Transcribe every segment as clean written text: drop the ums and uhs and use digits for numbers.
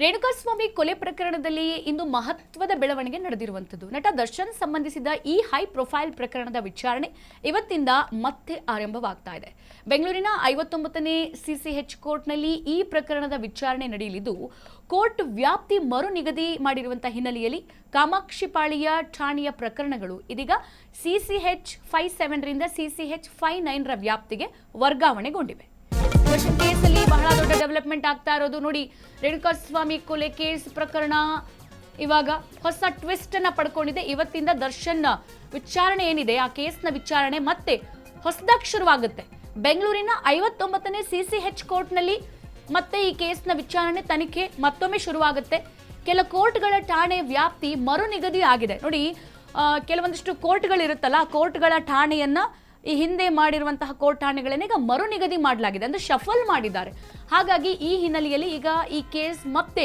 ರೇಣುಕಾಸ್ವಾಮಿ ಕೊಲೆ ಪ್ರಕರಣದಲ್ಲಿ ಇಂದು ಮಹತ್ವದ ಬೆಳವಣಿಗೆ ನಡೆದಿರುವಂತದ್ದು. ನಟ ದರ್ಶನ್ ಸಂಬಂಧಿಸಿದ ಈ ಹೈ ಪ್ರೊಫೈಲ್ ಪ್ರಕರಣದ ವಿಚಾರಣೆ ಇವತ್ತಿಂದ ಮತ್ತೆ ಆರಂಭವಾಗ್ತಾ ಇದೆ. ಬೆಂಗಳೂರಿನ 59ನೇ ಸಿಸಿಎಚ್ ಕೋರ್ಟ್ನಲ್ಲಿ ಈ ಪ್ರಕರಣದ ವಿಚಾರಣೆ ನಡೆಯಲಿದ್ದು, ಕೋರ್ಟ್ ವ್ಯಾಪ್ತಿ ಮರು ನಿಗದಿ ಮಾಡಿರುವಂತಹ ಹಿನ್ನೆಲೆಯಲ್ಲಿ ಕಾಮಾಕ್ಷಿಪಾಳಿಯ ಠಾಣೆಯ ಪ್ರಕರಣಗಳು ಇದೀಗ ಸಿಸಿಎಚ್ 57 ರಿಂದ ಸಿಸಿಎಚ್ 59 ರ ವ್ಯಾಪ್ತಿಗೆ ವರ್ಗಾವಣೆಗೊಂಡಿವೆ. ಕೇಸಲ್ಲಿ ಬಹಳ ದೊಡ್ಡ ಡೆವಲಪ್ಮೆಂಟ್ ಆಗ್ತಾ ಇರೋದು ನೋಡಿ. ರೇಣುಕಾಸ್ವಾಮಿ ಕೊಲೆ ಕೇಸ್ ಪ್ರಕರಣ ಇವಾಗ ಹೊಸ ಟ್ವಿಸ್ಟ್ ಅನ್ನ ಪಡ್ಕೊಂಡಿದೆ. ಇವತ್ತಿಂದ ದರ್ಶನ್ ವಿಚಾರಣೆ ಏನಿದೆ, ಆ ಕೇಸ್ನ ವಿಚಾರಣೆ ಮತ್ತೆ ಹೊಸದಾಗಿ ಶುರುವಾಗುತ್ತೆ. ಬೆಂಗಳೂರಿನ 59ನೇ ಸಿಸಿಎಚ್ ಕೋರ್ಟ್ನಲ್ಲಿ ಮತ್ತೆ ಈ ಕೇಸ್ನ ವಿಚಾರಣೆ ತನಿಖೆ ಮತ್ತೊಮ್ಮೆ ಶುರುವಾಗುತ್ತೆ. ಕೆಲ ಕೋರ್ಟ್ಗಳ ಠಾಣೆ ವ್ಯಾಪ್ತಿ ಮರು ನಿಗದಿ ಆಗಿದೆ ನೋಡಿ. ಕೆಲವೊಂದಿಷ್ಟು ಕೋರ್ಟ್ಗಳಿರುತ್ತಲ್ಲ, ಕೋರ್ಟ್ಗಳ ಠಾಣೆಯನ್ನ ಈ ಹಿಂದೆ ಮಾಡಿರುವಂತಹ ಕೋರ್ಟ್ ಠಾಣೆಗಳನ್ನ ಈಗ ಮರು ನಿಗದಿ ಮಾಡಲಾಗಿದೆ, ಅಂದ್ರೆ ಶಫಲ್ ಮಾಡಿದ್ದಾರೆ. ಹಾಗಾಗಿ ಈ ಹಿನ್ನೆಲೆಯಲ್ಲಿ ಈಗ ಈ ಕೇಸ್ ಮತ್ತೆ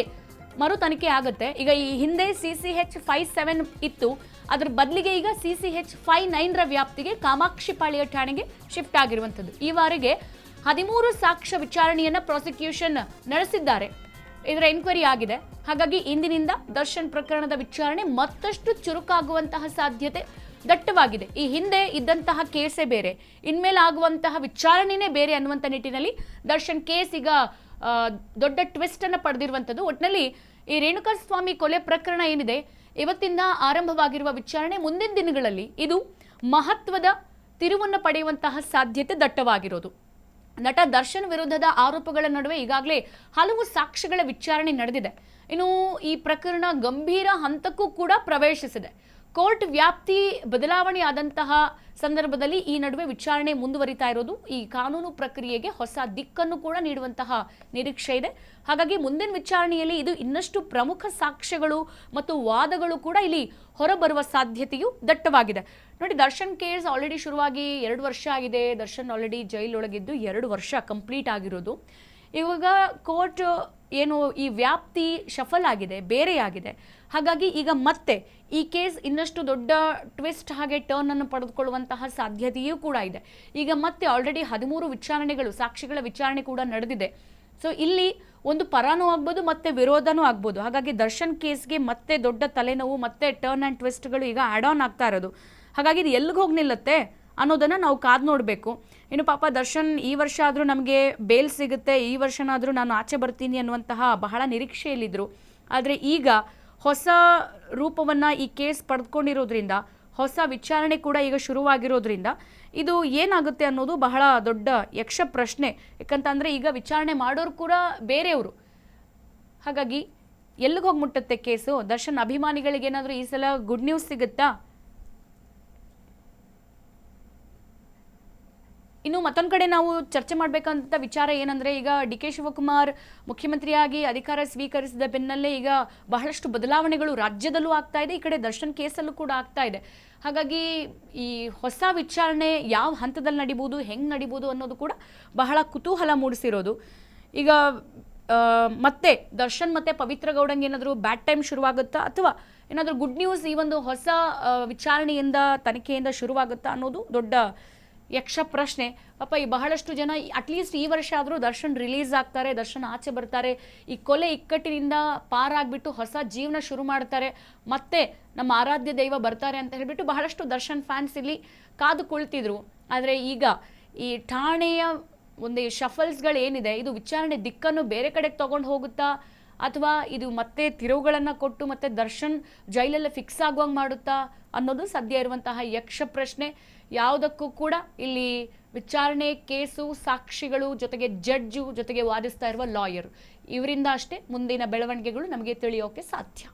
ಮರು ತನಿಖೆ ಆಗುತ್ತೆ. ಈಗ ಈ ಹಿಂದೆ ಸಿಸಿಎಚ್ 57 ಇತ್ತು, ಅದ್ರ ಬದಲಿಗೆ ಈಗ ಸಿಸಿಎಚ್ 59 ರ ವ್ಯಾಪ್ತಿಗೆ ಕಾಮಾಕ್ಷಿಪಾಳಿಯ ಠಾಣೆಗೆ ಶಿಫ್ಟ್ ಆಗಿರುವಂತದ್ದು. ಈವರೆಗೆ 13 ಸಾಕ್ಷ್ಯ ವಿಚಾರಣೆಯನ್ನ ಪ್ರಾಸಿಕ್ಯೂಷನ್ ನಡೆಸಿದ್ದಾರೆ. ಇದರ ಎನ್ಕ್ವೈರಿ ಆಗಿದೆ. ಹಾಗಾಗಿ ಇಂದಿನಿಂದ ದರ್ಶನ್ ಪ್ರಕರಣದ ವಿಚಾರಣೆ ಮತ್ತಷ್ಟು ಚುರುಕಾಗುವಂತಹ ಸಾಧ್ಯತೆ ದಟ್ಟವಾಗಿದೆ. ಈ ಹಿಂದೆ ಇದ್ದಂತಹ ಕೇಸೇ ಬೇರೆ, ಇನ್ಮೇಲೆ ಆಗುವಂತಹ ವಿಚಾರಣೆನೇ ಬೇರೆ ಅನ್ನುವಂಥ ನಿಟ್ಟಿನಲ್ಲಿ ದರ್ಶನ್ ಕೇಸ್ ಈಗ ದೊಡ್ಡ ಟ್ವಿಸ್ಟ್ ಅನ್ನು ಪಡೆದಿರುವಂಥದ್ದು. ಒಟ್ಟಿನಲ್ಲಿ ಈ ರೇಣುಕಾಸ್ವಾಮಿ ಕೊಲೆ ಪ್ರಕರಣ ಏನಿದೆ, ಇವತ್ತಿಂದ ಆರಂಭವಾಗಿರುವ ವಿಚಾರಣೆ ಮುಂದಿನ ದಿನಗಳಲ್ಲಿ ಇದು ಮಹತ್ವದ ತಿರುವನ್ನು ಪಡೆಯುವಂತಹ ಸಾಧ್ಯತೆ ದಟ್ಟವಾಗಿರೋದು. ನಟ ದರ್ಶನ್ ವಿರುದ್ಧದ ಆರೋಪಗಳ ನಡುವೆ ಈಗಾಗಲೇ ಹಲವು ಸಾಕ್ಷ್ಯಗಳ ವಿಚಾರಣೆ ನಡೆದಿದೆ. ಇನ್ನು ಈ ಪ್ರಕರಣ ಗಂಭೀರ ಹಂತಕ್ಕೂ ಕೂಡ ಪ್ರವೇಶಿಸಿದೆ. ಕೋರ್ಟ್ ವ್ಯಾಪ್ತಿ ಬದಲಾವಣೆ ಆದಂತಹ ಸಂದರ್ಭದಲ್ಲಿ ಈ ನಡುವೆ ವಿಚಾರಣೆ ಮುಂದುವರಿತಾ ಇರೋದು ಈ ಕಾನೂನು ಪ್ರಕ್ರಿಯೆಗೆ ಹೊಸ ದಿಕ್ಕನ್ನು ಕೂಡ ನೀಡುವಂತಹ ನಿರೀಕ್ಷೆ ಇದೆ. ಹಾಗಾಗಿ ಮುಂದಿನ ವಿಚಾರಣೆಯಲ್ಲಿ ಇದು ಇನ್ನಷ್ಟು ಪ್ರಮುಖ ಸಾಕ್ಷ್ಯಗಳು ಮತ್ತು ವಾದಗಳು ಕೂಡ ಇಲ್ಲಿ ಹೊರಬರುವ ಸಾಧ್ಯತೆಯು ದಟ್ಟವಾಗಿದೆ ನೋಡಿ. ದರ್ಶನ್ ಕೇಸ್ ಆಲ್ರೆಡಿ ಶುರುವಾಗಿ 2 ವರ್ಷ ಆಗಿದೆ. ದರ್ಶನ್ ಆಲ್ರೆಡಿ ಜೈಲೊಳಗಿದ್ದು 2 ವರ್ಷ ಕಂಪ್ಲೀಟ್ ಆಗಿರೋದು. ಇವಾಗ ಕೋರ್ಟ್ ಏನು ಈ ವ್ಯಾಪ್ತಿ ಶಫಲ್ ಆಗಿದೆ, ಬೇರೆಯಾಗಿದೆ. ಹಾಗಾಗಿ ಈಗ ಮತ್ತೆ ಈ ಕೇಸ್ ಇನ್ನಷ್ಟು ದೊಡ್ಡ ಟ್ವಿಸ್ಟ್ ಹಾಗೆ ಟರ್ನ್ ಅನ್ನು ಪಡೆದುಕೊಳ್ಳುವಂತಹ ಸಾಧ್ಯತೆಯೂ ಕೂಡ ಇದೆ. ಈಗ ಮತ್ತೆ ಆಲ್ರೆಡಿ 13 ವಿಚಾರಣೆಗಳು, ಸಾಕ್ಷಿಗಳ ವಿಚಾರಣೆ ಕೂಡ ನಡೆದಿದೆ. ಸೊ ಇಲ್ಲಿ ಒಂದು ಪರಾನೂ ಆಗ್ಬೋದು, ಮತ್ತೆ ವಿರೋಧನೂ ಆಗ್ಬೋದು. ಹಾಗಾಗಿ ದರ್ಶನ್ ಕೇಸ್ಗೆ ಮತ್ತೆ ದೊಡ್ಡ ತಲೆನೋವು, ಮತ್ತೆ ಟರ್ನ್ ಆ್ಯಂಡ್ ಟ್ವಿಸ್ಟ್ಗಳು ಈಗ ಆ್ಯಡ್ ಆನ್ ಆಗ್ತಾ ಇರೋದು. ಹಾಗಾಗಿ ಇದು ಎಲ್ಲಿಗೆ ಹೋಗಿ ನಿಲ್ಲುತ್ತೆ ಅನ್ನೋದನ್ನು ನಾವು ಕಾದು ನೋಡಬೇಕು. ಇನ್ನು ಪಾಪ ದರ್ಶನ್ ಈ ವರ್ಷ ಆದರೂ ನಮಗೆ ಬೇಲ್ ಸಿಗುತ್ತೆ, ಈ ವರ್ಷನಾದರೂ ನಾನು ಆಚೆ ಬರ್ತೀನಿ ಅನ್ನುವಂತಹ ಬಹಳ ನಿರೀಕ್ಷೆಯಲ್ಲಿದ್ದರು. ಆದರೆ ಈಗ ಹೊಸ ರೂಪವನ್ನು ಈ ಕೇಸ್ ಪಡೆದುಕೊಂಡಿರೋದ್ರಿಂದ, ಹೊಸ ವಿಚಾರಣೆ ಕೂಡ ಈಗ ಶುರುವಾಗಿರೋದ್ರಿಂದ ಇದು ಏನಾಗುತ್ತೆ ಅನ್ನೋದು ಬಹಳ ದೊಡ್ಡ ಯಕ್ಷ ಪ್ರಶ್ನೆ. ಯಾಕಂತಂದರೆ ಈಗ ವಿಚಾರಣೆ ಮಾಡೋರು ಕೂಡ ಬೇರೆಯವರು. ಹಾಗಾಗಿ ಎಲ್ಲಿಗೆ ಹೋಗಿ ಮುಟ್ಟುತ್ತೆ ಕೇಸು? ದರ್ಶನ್ ಅಭಿಮಾನಿಗಳಿಗೆ ಏನಾದರೂ ಈ ಸಲ ಗುಡ್ ನ್ಯೂಸ್ ಸಿಗುತ್ತಾ? ಇನ್ನು ಮತ್ತೊಂದು ಕಡೆ ನಾವು ಚರ್ಚೆ ಮಾಡಬೇಕಂತ ವಿಚಾರ ಏನಂದರೆ, ಈಗ ಡಿ.ಕೆ. ಶಿವಕುಮಾರ್ ಮುಖ್ಯಮಂತ್ರಿಯಾಗಿ ಅಧಿಕಾರ ಸ್ವೀಕರಿಸಿದ ಬೆನ್ನಲ್ಲೇ ಈಗ ಬಹಳಷ್ಟು ಬದಲಾವಣೆಗಳು ರಾಜ್ಯದಲ್ಲೂ ಆಗ್ತಾ ಇದೆ, ಈ ಕಡೆ ದರ್ಶನ್ ಕೇಸಲ್ಲೂ ಕೂಡ ಆಗ್ತಾ ಇದೆ. ಹಾಗಾಗಿ ಈ ಹೊಸ ವಿಚಾರಣೆ ಯಾವ ಹಂತದಲ್ಲಿ ನಡಿಬೋದು, ಹೆಂಗೆ ನಡಿಬೋದು ಅನ್ನೋದು ಕೂಡ ಬಹಳ ಕುತೂಹಲ ಮೂಡಿಸಿರೋದು. ಈಗ ಮತ್ತೆ ದರ್ಶನ್ ಮತ್ತು ಪವಿತ್ರ ಗೌಡಂಗೆ ಏನಾದರೂ ಬ್ಯಾಡ್ ಟೈಮ್ ಶುರುವಾಗುತ್ತಾ, ಅಥವಾ ಏನಾದರೂ ಗುಡ್ ನ್ಯೂಸ್ ಈ ಒಂದು ಹೊಸ ವಿಚಾರಣೆಯಿಂದ, ತನಿಖೆಯಿಂದ ಶುರುವಾಗುತ್ತಾ ಅನ್ನೋದು ದೊಡ್ಡ ಯಕ್ಷ ಪ್ರಶ್ನೆ. ಪಾಪ ಈ ಬಹಳಷ್ಟು ಜನ ಅಟ್ಲೀಸ್ಟ್ ಈ ವರ್ಷ ಆದರೂ ದರ್ಶನ್ ರಿಲೀಸ್ ಆಗ್ತಾರೆ, ದರ್ಶನ್ ಆಚೆ ಬರ್ತಾರೆ, ಈ ಕೊಲೆ ಇಕ್ಕಟ್ಟಿನಿಂದ ಪಾರಾಗ್ಬಿಟ್ಟು ಹೊಸ ಜೀವನ ಶುರು ಮಾಡ್ತಾರೆ, ಮತ್ತೆ ನಮ್ಮ ಆರಾಧ್ಯ ದೈವ ಬರ್ತಾರೆ ಅಂತ ಹೇಳಿಬಿಟ್ಟು ಬಹಳಷ್ಟು ದರ್ಶನ್ ಫ್ಯಾನ್ಸ್ ಇಲ್ಲಿ ಕಾದು ಕುಳಿತಿದ್ರು. ಆದರೆ ಈಗ ಈ ಠಾಣೆಯ ಒಂದು ಶಫಲ್ಸ್ಗಳು ಏನಿದೆ, ಇದು ವಿಚಾರಣೆ ದಿಕ್ಕನ್ನು ಬೇರೆ ಕಡೆಗೆ ತಗೊಂಡು ಹೋಗುತ್ತಾ, ಅಥವಾ ಇದು ಮತ್ತೆ ತಿರುವುಗಳನ್ನು ಕೊಟ್ಟು ಮತ್ತೆ ದರ್ಶನ್ ಜೈಲಲ್ಲಿ ಫಿಕ್ಸ್ ಆಗುವಂಗೆ ಮಾಡುತ್ತಾ ಅನ್ನೋದು ಸದ್ಯ ಇರುವಂತಹ ಯಕ್ಷ ಪ್ರಶ್ನೆ. ಯಾವುದಕ್ಕೂ ಕೂಡ ಇಲ್ಲಿ ವಿಚಾರಣೆ, ಕೇಸು, ಸಾಕ್ಷಿಗಳು, ಜೊತೆಗೆ ಜಡ್ಜು, ಜೊತೆಗೆ ವಾದಿಸ್ತಾ ಇರುವ ಲಾಯರ್, ಇವರಿಂದ ಅಷ್ಟೇ ಮುಂದಿನ ಬೆಳವಣಿಗೆಗಳು ನಮಗೆ ತಿಳಿಯೋಕೆ ಸಾಧ್ಯ.